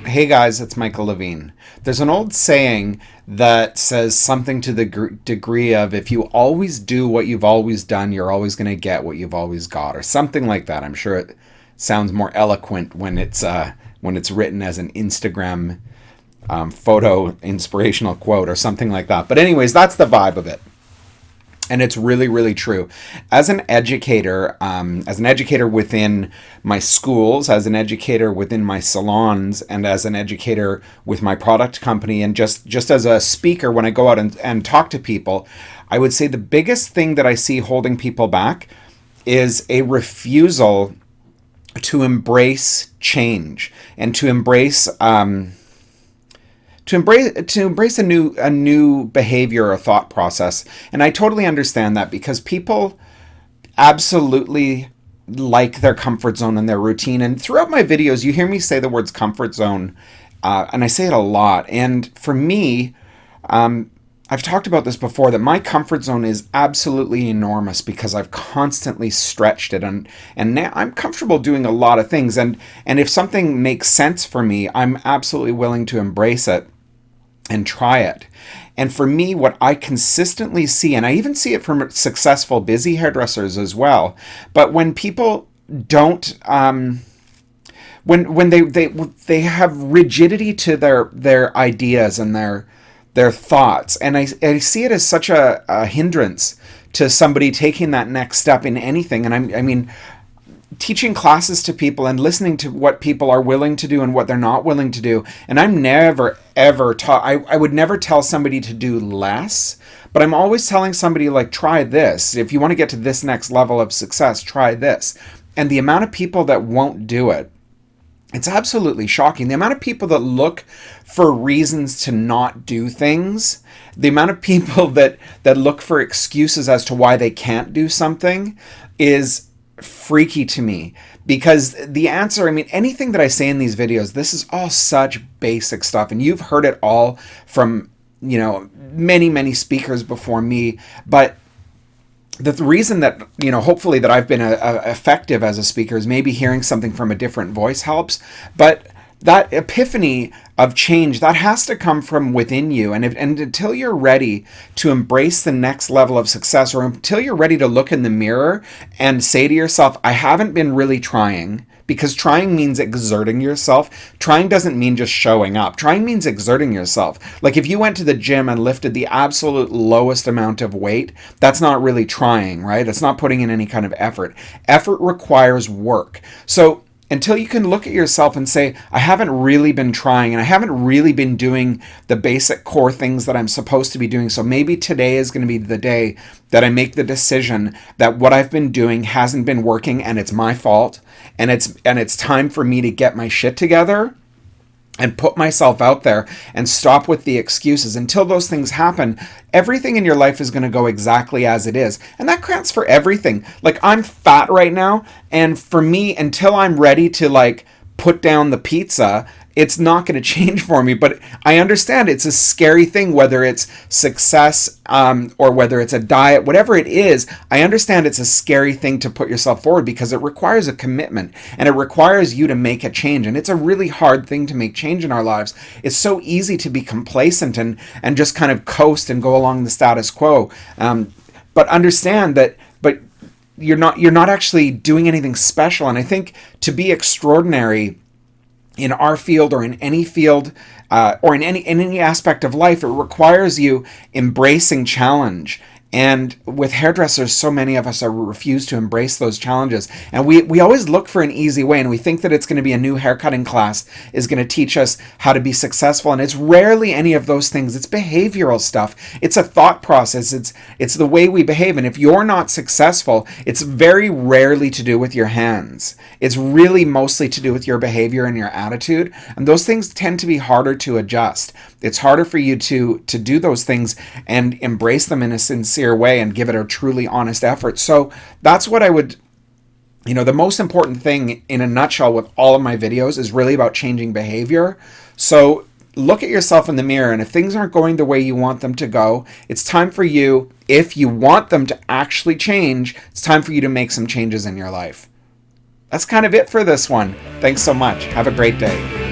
Hey guys, it's Michael Levine. There's an old saying that says something to the degree of if you always do what you've always done, you're always going to get what you've always got, or something like that. I'm sure it sounds more eloquent when it's written as an Instagram photo inspirational quote or something like that. But anyways, that's the vibe of it. And it's really, really true. As an educator within my schools, as an educator within my salons, and as an educator with my product company, and just as a speaker when I go out and talk to people, I would say the biggest thing that I see holding people back is a refusal to embrace change and to embrace a new behavior or thought process. And I totally understand that because people absolutely like their comfort zone and their routine. And throughout my videos, you hear me say the words comfort zone, and I say it a lot. And for me, I've talked about this before, that my comfort zone is absolutely enormous because I've constantly stretched it, and now I'm comfortable doing a lot of things. And if something makes sense for me, I'm absolutely willing to embrace it and try it. And for me, what I consistently see, and I even see it from successful, busy hairdressers as well, but when people don't, when they have rigidity to their ideas and their thoughts, and I see it as such a hindrance to somebody taking that next step in anything. And I mean, teaching classes to people and listening to what people are willing to do and what they're not willing to do. And I'm never, ever taught, I would never tell somebody to do less, but I'm always telling somebody, like, try this. If you want to get to this next level of success, try this. And the amount of people that won't do it, it's absolutely shocking. The amount of people that look for reasons to not do things, the amount of people that look for excuses as to why they can't do something is freaky to me. Because the answer, I mean, anything that I say in these videos, this is all such basic stuff, and you've heard it all from, many speakers before me. But the reason that, hopefully that I've been effective as a speaker is maybe hearing something from a different voice helps. But that epiphany of change, that has to come from within you. And until you're ready to embrace the next level of success, or until you're ready to look in the mirror and say to yourself, I haven't been really trying, because trying means exerting yourself. Trying doesn't mean just showing up. Trying means exerting yourself. Like if you went to the gym and lifted the absolute lowest amount of weight, that's not really trying, right? It's not putting in any kind of effort. Effort requires work. So until you can look at yourself and say, I haven't really been trying, and I haven't really been doing the basic core things that I'm supposed to be doing. So maybe today is going to be the day that I make the decision that what I've been doing hasn't been working and it's my fault, and it's time for me to get my shit together and put myself out there and stop with the excuses. Until those things happen, everything in your life is going to go exactly as it is. And that counts for everything. Like, I'm fat right now, and for me, until I'm ready to put down the pizza, it's not going to change for me. But I understand it's a scary thing, whether it's success or whether it's a diet, whatever it is. I understand it's a scary thing to put yourself forward because it requires a commitment and it requires you to make a change. And it's a really hard thing to make change in our lives. It's so easy to be complacent and just kind of coast and go along the status quo. But understand that, but you're not actually doing anything special. And I think to be extraordinary in our field, or in any field, or in any aspect of life, it requires you embracing challenge. And with hairdressers, so many of us refuse to embrace those challenges. And we always look for an easy way, and we think that it's going to be a new haircutting class is going to teach us how to be successful. And it's rarely any of those things. It's behavioral stuff. It's a thought process. It's the way we behave. And if you're not successful, it's very rarely to do with your hands. It's really mostly to do with your behavior and your attitude. And those things tend to be harder to adjust. It's harder for you to do those things and embrace them in a sincere way and give it a truly honest effort. So that's what I would, the most important thing in a nutshell with all of my videos is really about changing behavior. So look at yourself in the mirror, and if things aren't going the way you want them to go, it's time for you, if you want them to actually change, it's time for you to make some changes in your life. That's kind of it for this one. Thanks so much. Have a great day.